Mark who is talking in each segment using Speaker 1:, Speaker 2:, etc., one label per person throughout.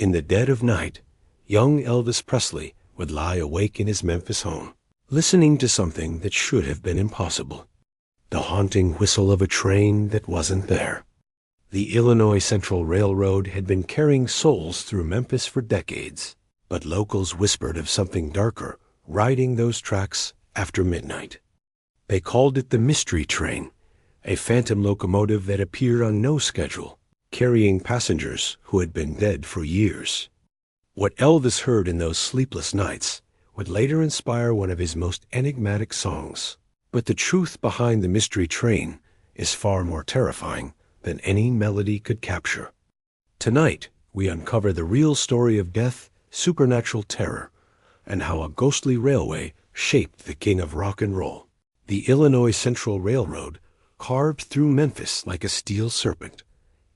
Speaker 1: In the dead of night, young Elvis Presley would lie awake in his Memphis home, listening to something that should have been impossible. The haunting whistle of a train that wasn't there. The Illinois Central Railroad had been carrying souls through Memphis for decades, but locals whispered of something darker riding those tracks after midnight. They called it the Mystery Train, a phantom locomotive that appeared on no schedule, carrying passengers who had been dead for years. What Elvis heard in those sleepless nights would later inspire one of his most enigmatic songs. But the truth behind the Mystery Train is far more terrifying than any melody could capture. Tonight, we uncover the real story of death, supernatural terror, and how a ghostly railway shaped the king of rock and roll. The Illinois Central Railroad carved through Memphis like a steel serpent,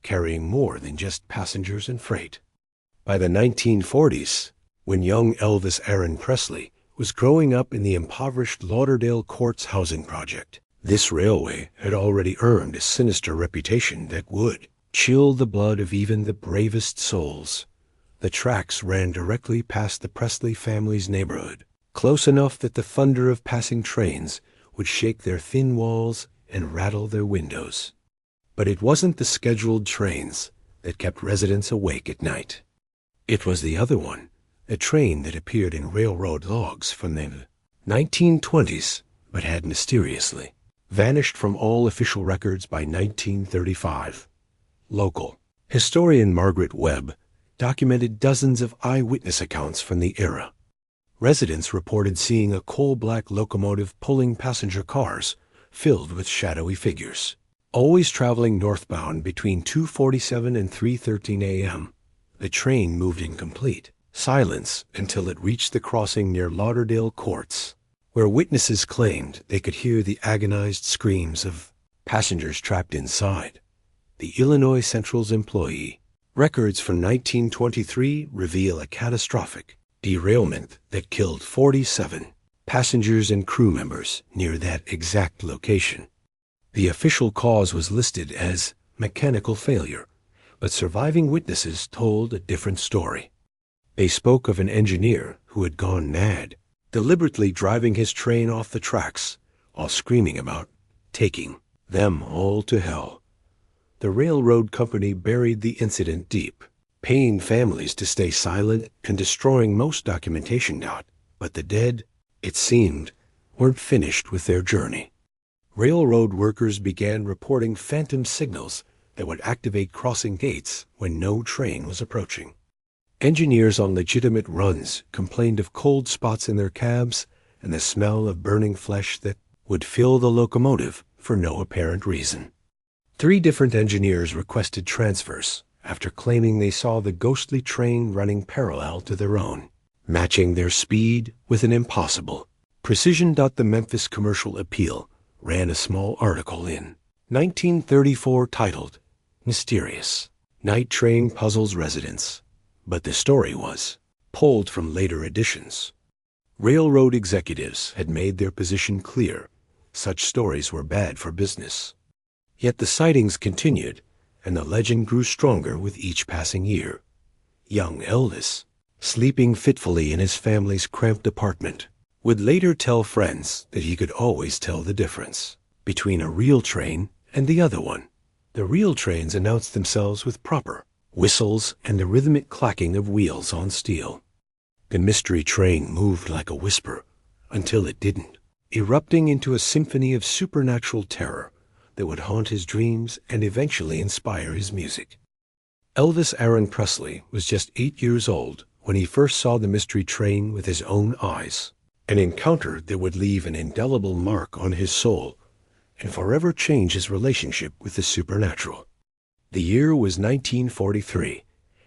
Speaker 1: carrying more than just passengers and freight. By the 1940s, when young Elvis Aaron Presley was growing up in the impoverished Lauderdale Courts housing project, this railway had already earned a sinister reputation that would chill the blood of even the bravest souls. The tracks ran directly past the Presley family's neighborhood, close enough that the thunder of passing trains would shake their thin walls and rattle their windows. But it wasn't the scheduled trains that kept residents awake at night. It was the other one, a train that appeared in railroad logs from the 1920s, but had mysteriously vanished from all official records by 1935. Local historian Margaret Webb documented dozens of eyewitness accounts from the era. Residents reported seeing a coal-black locomotive pulling passenger cars filled with shadowy figures, always traveling northbound between 2:47 and 3:13 a.m. The train moved in complete silence until it reached the crossing near Lauderdale Courts, where witnesses claimed they could hear the agonized screams of passengers trapped inside. The Illinois Central's employee. Records from 1923 reveal a catastrophic derailment that killed 47 passengers and crew members near that exact location. The official cause was listed as mechanical failure, but surviving witnesses told a different story. They spoke of an engineer who had gone mad, deliberately driving his train off the tracks while screaming about taking them all to hell. The railroad company buried the incident deep, paying families to stay silent and destroying most documentation. But the dead, it seemed, weren't finished with their journey. Railroad workers began reporting phantom signals that would activate crossing gates when no train was approaching. Engineers on legitimate runs complained of cold spots in their cabs and the smell of burning flesh that would fill the locomotive for no apparent reason. 3 different engineers requested transfers after claiming they saw the ghostly train running parallel to their own, matching their speed with an impossible precision. The Memphis Commercial Appeal ran a small article in 1934 titled, "Mysterious Night Train Puzzles Residents," but the story was pulled from later editions. Railroad executives had made their position clear. Such stories were bad for business. Yet the sightings continued, and the legend grew stronger with each passing year. Young Elvis, sleeping fitfully in his family's cramped apartment, would later tell friends that he could always tell the difference between a real train and the other one. The real trains announced themselves with proper whistles and the rhythmic clacking of wheels on steel. The Mystery Train moved like a whisper until it didn't, erupting into a symphony of supernatural terror that would haunt his dreams and eventually inspire his music. Elvis Aaron Presley was just 8 years old when he first saw the Mystery Train with his own eyes, an encounter that would leave an indelible mark on his soul and forever change his relationship with the supernatural. The year was 1943,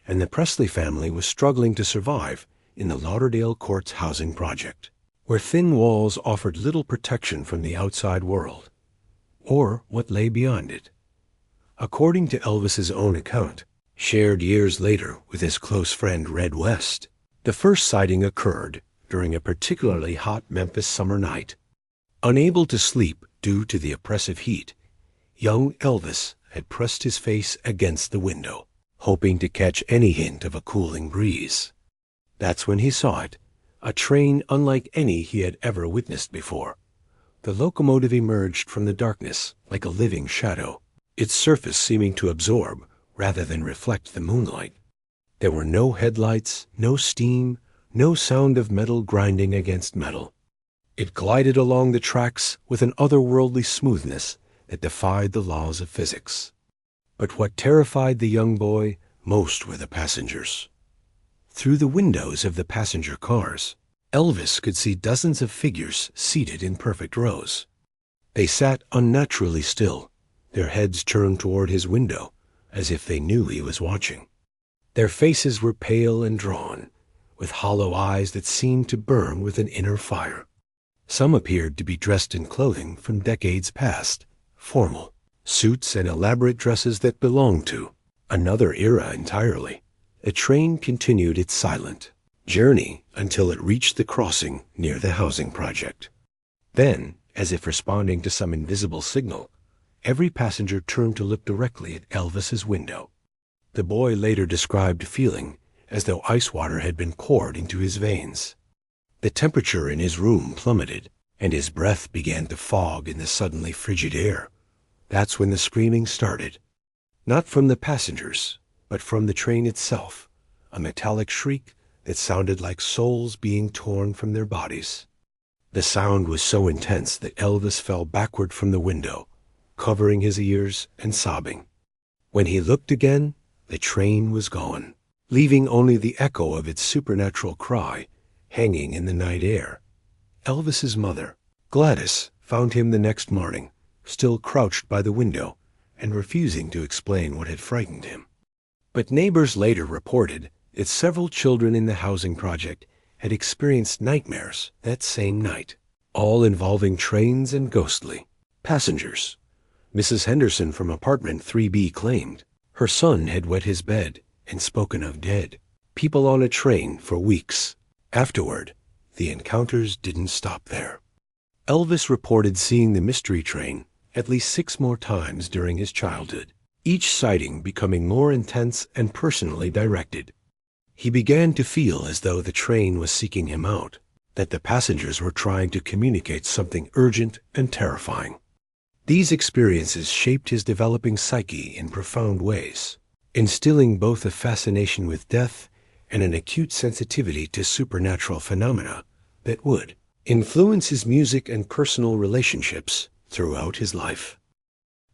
Speaker 1: and the Presley family was struggling to survive in the Lauderdale Courts housing project, where thin walls offered little protection from the outside world or what lay beyond it. According to Elvis's own account, shared years later with his close friend Red West, the first sighting occurred during a particularly hot Memphis summer night. Unable to sleep due to the oppressive heat, young Elvis had pressed his face against the window, hoping to catch any hint of a cooling breeze. That's when he saw it, a train unlike any he had ever witnessed before. The locomotive emerged from the darkness like a living shadow, its surface seeming to absorb rather than reflect the moonlight. There were no headlights, no steam, no sound of metal grinding against metal. It glided along the tracks with an otherworldly smoothness that defied the laws of physics. But what terrified the young boy most were the passengers. Through the windows of the passenger cars, Elvis could see dozens of figures seated in perfect rows. They sat unnaturally still, their heads turned toward his window, as if they knew he was watching. Their faces were pale and drawn, with hollow eyes that seemed to burn with an inner fire. Some appeared to be dressed in clothing from decades past, formal, suits and elaborate dresses that belonged to another era entirely. The train continued its silent journey until it reached the crossing near the housing project. Then, as if responding to some invisible signal, every passenger turned to look directly at Elvis's window. The boy later described feeling as though ice water had been poured into his veins. The temperature in his room plummeted, and his breath began to fog in the suddenly frigid air. That's when the screaming started. Not from the passengers, but from the train itself, a metallic shriek that sounded like souls being torn from their bodies. The sound was so intense that Elvis fell backward from the window, covering his ears and sobbing. When he looked again, the train was gone, leaving only the echo of its supernatural cry hanging in the night air. Elvis's mother, Gladys, found him the next morning, still crouched by the window and refusing to explain what had frightened him. But neighbors later reported that several children in the housing project had experienced nightmares that same night, all involving trains and ghostly passengers. Mrs. Henderson from apartment 3B claimed her son had wet his bed and spoken of dead people on a train for weeks. Afterward, the encounters didn't stop there. Elvis reported seeing the mystery train at least 6 more times during his childhood, each sighting becoming more intense and personally directed. He began to feel as though the train was seeking him out, that the passengers were trying to communicate something urgent and terrifying. These experiences shaped his developing psyche in profound ways, instilling both a fascination with death and an acute sensitivity to supernatural phenomena that would influence his music and personal relationships throughout his life.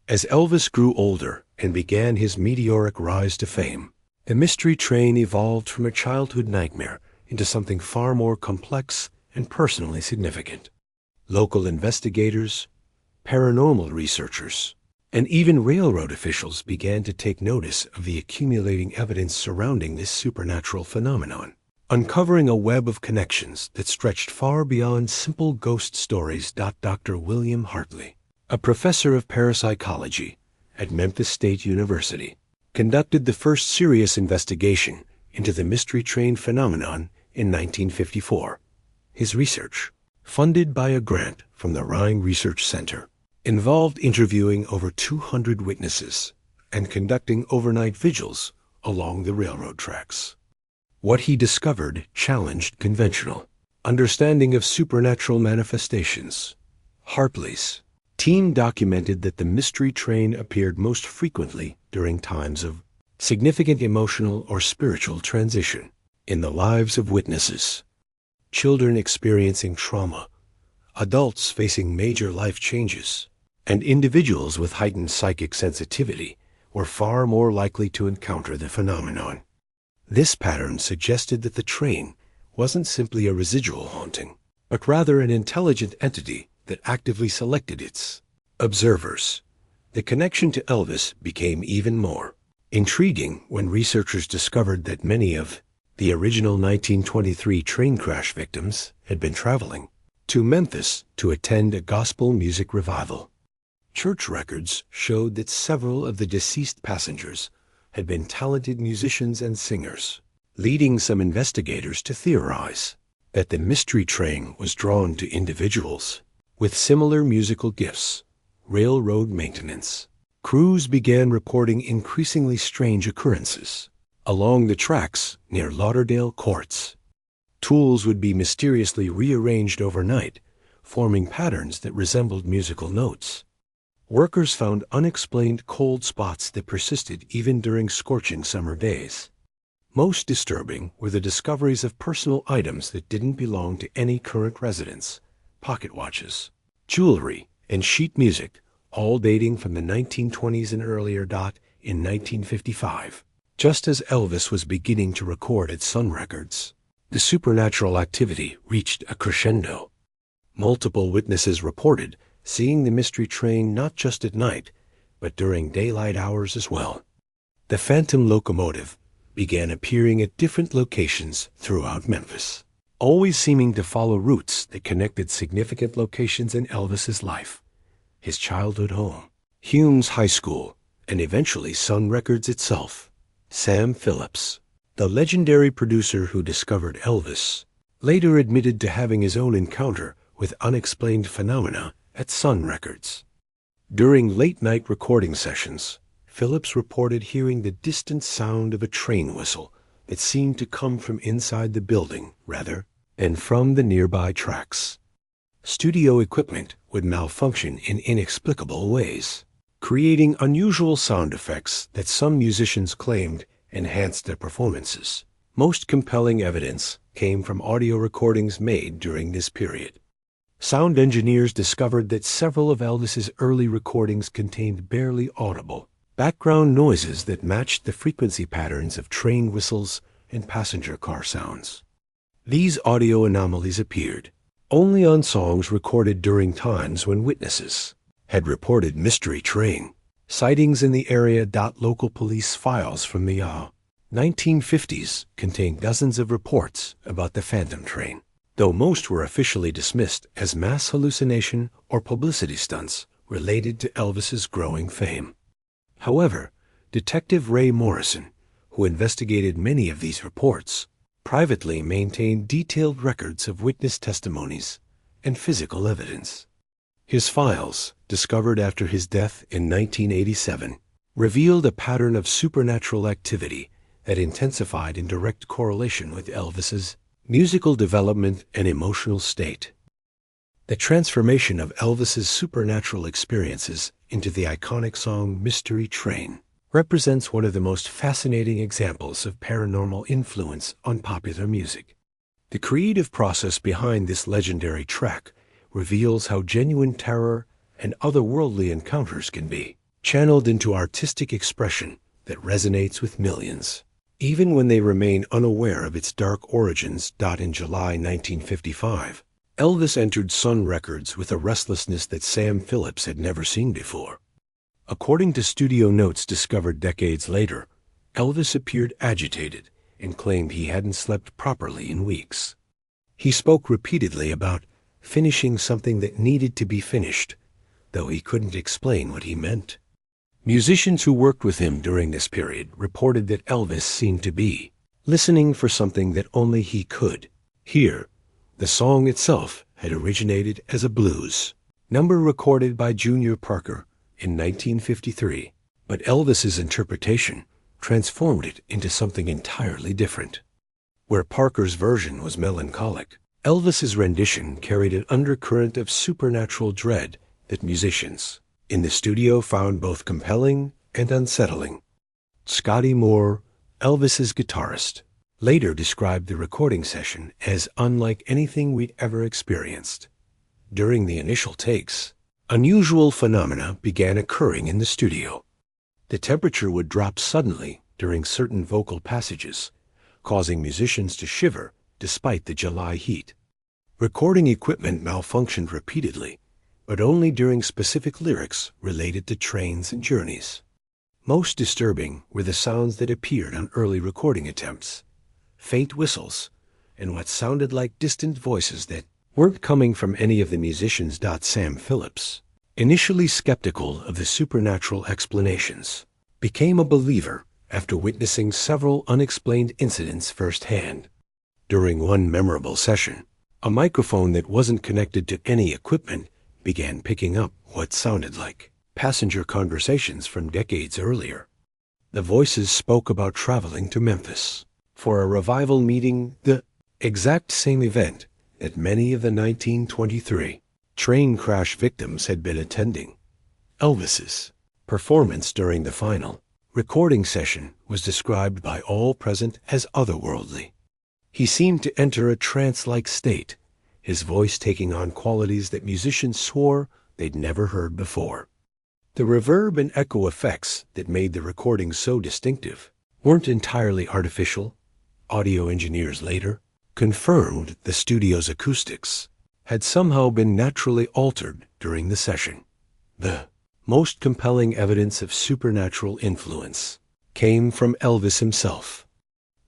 Speaker 1: As Elvis grew older and began his meteoric rise to fame, the mystery train evolved from a childhood nightmare into something far more complex and personally significant. Local investigators, paranormal researchers, and even railroad officials began to take notice of the accumulating evidence surrounding this supernatural phenomenon, uncovering a web of connections that stretched far beyond simple ghost stories. Dr. William Hartley, a professor of parapsychology at Memphis State University, conducted the first serious investigation into the mystery train phenomenon in 1954. His research, funded by a grant from the Rhine Research Center, involved interviewing over 200 witnesses and conducting overnight vigils along the railroad tracks. What he discovered challenged conventional understanding of supernatural manifestations. Hartley's team documented that the mystery train appeared most frequently during times of significant emotional or spiritual transition in the lives of witnesses. Children experiencing trauma, adults facing major life changes, and individuals with heightened psychic sensitivity were far more likely to encounter the phenomenon. This pattern suggested that the train wasn't simply a residual haunting, but rather an intelligent entity that actively selected its observers. The connection to Elvis became even more intriguing when researchers discovered that many of the original 1923 train crash victims had been traveling to Memphis to attend a gospel music revival. Church records showed that several of the deceased passengers had been talented musicians and singers, leading some investigators to theorize that the mystery train was drawn to individuals with similar musical gifts, railroad maintenance, crews began reporting increasingly strange occurrences. Along the tracks near Lauderdale Courts, tools would be mysteriously rearranged overnight, forming patterns that resembled musical notes. Workers found unexplained cold spots that persisted even during scorching summer days. Most disturbing were the discoveries of personal items that didn't belong to any current residents: pocket watches, jewelry, and sheet music, all dating from the 1920s and earlier. In 1955, just as Elvis was beginning to record at Sun Records, the supernatural activity reached a crescendo. Multiple witnesses reported seeing the mystery train not just at night, but during daylight hours as well. The phantom locomotive began appearing at different locations throughout Memphis, always seeming to follow routes that connected significant locations in Elvis's life: his childhood home, Hume's High School, and eventually Sun Records itself. Sam Phillips, the legendary producer who discovered Elvis, later admitted to having his own encounter with unexplained phenomena at Sun Records. During late-night recording sessions, Phillips reported hearing the distant sound of a train whistle that seemed to come from inside the building rather than from the nearby tracks. Studio equipment would malfunction in inexplicable ways, creating unusual sound effects that some musicians claimed enhanced their performances. Most compelling evidence came from audio recordings made during this period. Sound engineers discovered that several of Elvis's early recordings contained barely audible background noises that matched the frequency patterns of train whistles and passenger car sounds. These audio anomalies appeared only on songs recorded during times when witnesses had reported mystery train sightings in the area. Local police files from the 1950s contained dozens of reports about the phantom train, though most were officially dismissed as mass hallucination or publicity stunts related to Elvis's growing fame. However, Detective Ray Morrison, who investigated many of these reports, privately maintained detailed records of witness testimonies and physical evidence. His files, discovered after his death in 1987, revealed a pattern of supernatural activity that intensified in direct correlation with Elvis's musical development and emotional state. The transformation of Elvis's supernatural experiences into the iconic song Mystery Train represents one of the most fascinating examples of paranormal influence on popular music. The creative process behind this legendary track reveals how genuine terror and otherworldly encounters can be channeled into artistic expression that resonates with millions, even when they remain unaware of its dark origins. In July 1955, Elvis entered Sun Records with a restlessness that Sam Phillips had never seen before. According to studio notes discovered decades later, Elvis appeared agitated and claimed he hadn't slept properly in weeks. He spoke repeatedly about finishing something that needed to be finished, though he couldn't explain what he meant. Musicians who worked with him during this period reported that Elvis seemed to be listening for something that only he could hear. The song itself had originated as a blues number recorded by Junior Parker in 1953, but Elvis's interpretation transformed it into something entirely different. Where Parker's version was melancholic, Elvis's rendition carried an undercurrent of supernatural dread that musicians in the studio found both compelling and unsettling. Scotty Moore, Elvis's guitarist, later described the recording session as unlike anything we'd ever experienced. During the initial takes, unusual phenomena began occurring in the studio. The temperature would drop suddenly during certain vocal passages, causing musicians to shiver despite the July heat. Recording equipment malfunctioned repeatedly, but only during specific lyrics related to trains and journeys. Most disturbing were the sounds that appeared on early recording attempts: faint whistles and what sounded like distant voices that weren't coming from any of the musicians. Sam Phillips, initially skeptical of the supernatural explanations, became a believer after witnessing several unexplained incidents firsthand. During one memorable session, a microphone that wasn't connected to any equipment began picking up what sounded like passenger conversations from decades earlier. The voices spoke about traveling to Memphis for a revival meeting, the exact same event that many of the 1923 train crash victims had been attending. Elvis's performance during the final recording session was described by all present as otherworldly. He seemed to enter a trance-like state, his voice taking on qualities that musicians swore they'd never heard before. The reverb and echo effects that made the recording so distinctive weren't entirely artificial. Audio engineers later confirmed the studio's acoustics had somehow been naturally altered during the session. The most compelling evidence of supernatural influence came from Elvis himself.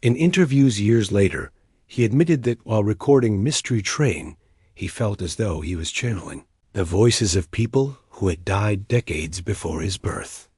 Speaker 1: In interviews years later, he admitted that while recording Mystery Train, he felt as though he was channeling the voices of people who had died decades before his birth.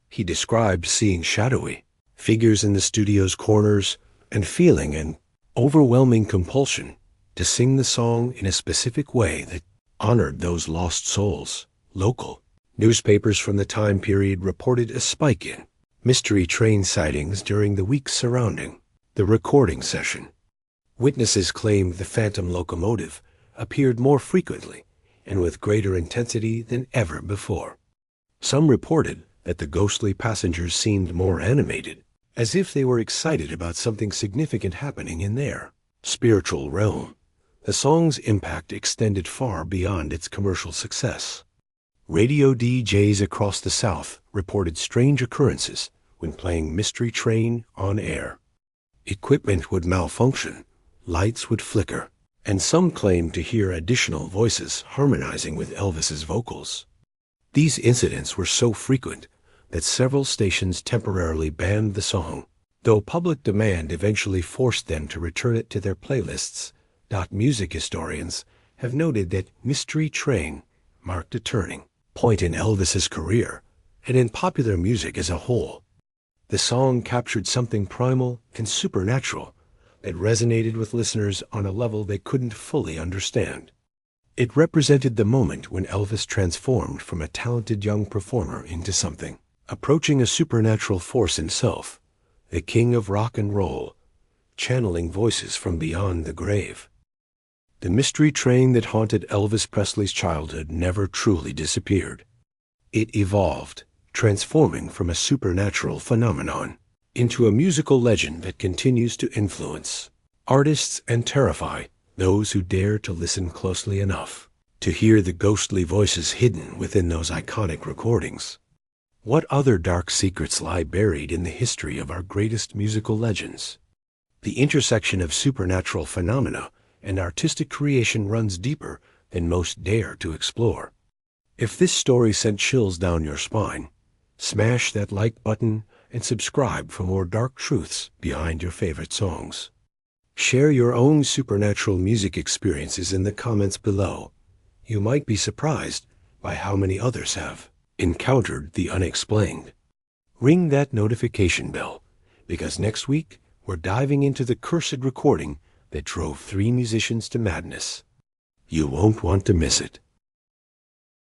Speaker 1: He described seeing shadowy figures in the studio's corners and feeling an overwhelming compulsion to sing the song in a specific way that honored those lost souls. Local newspapers from the time period reported a spike in Mystery Train sightings during the weeks surrounding the recording session. Witnesses claimed the phantom locomotive appeared more frequently and with greater intensity than ever before. Some reported that the ghostly passengers seemed more animated, as if they were excited about something significant happening in their spiritual realm. The song's impact extended far beyond its commercial success. Radio DJs across the South reported strange occurrences when playing Mystery Train on air. Equipment would malfunction, lights would flicker, and some claimed to hear additional voices harmonizing with Elvis's vocals. These incidents were so frequent that several stations temporarily banned the song, though public demand eventually forced them to return it to their playlists. Music historians have noted that Mystery Train marked a turning point in Elvis's career and in popular music as a whole. The song captured something primal and supernatural that resonated with listeners on a level they couldn't fully understand. It represented the moment when Elvis transformed from a talented young performer into something approaching a supernatural force himself, the king of rock and roll, channeling voices from beyond the grave. The mystery train that haunted Elvis Presley's childhood never truly disappeared. It evolved, transforming from a supernatural phenomenon into a musical legend that continues to influence artists and terrify those who dare to listen closely enough to hear the ghostly voices hidden within those iconic recordings. What other dark secrets lie buried in the history of our greatest musical legends? The intersection of supernatural phenomena and artistic creation runs deeper than most dare to explore. If this story sent chills down your spine, smash that like button and subscribe for more dark truths behind your favorite songs. Share your own supernatural music experiences in the comments below. You might be surprised by how many others have encountered the unexplained. Ring that notification bell, because next week we're diving into the cursed recording that drove 3 musicians to madness. You won't want to miss it.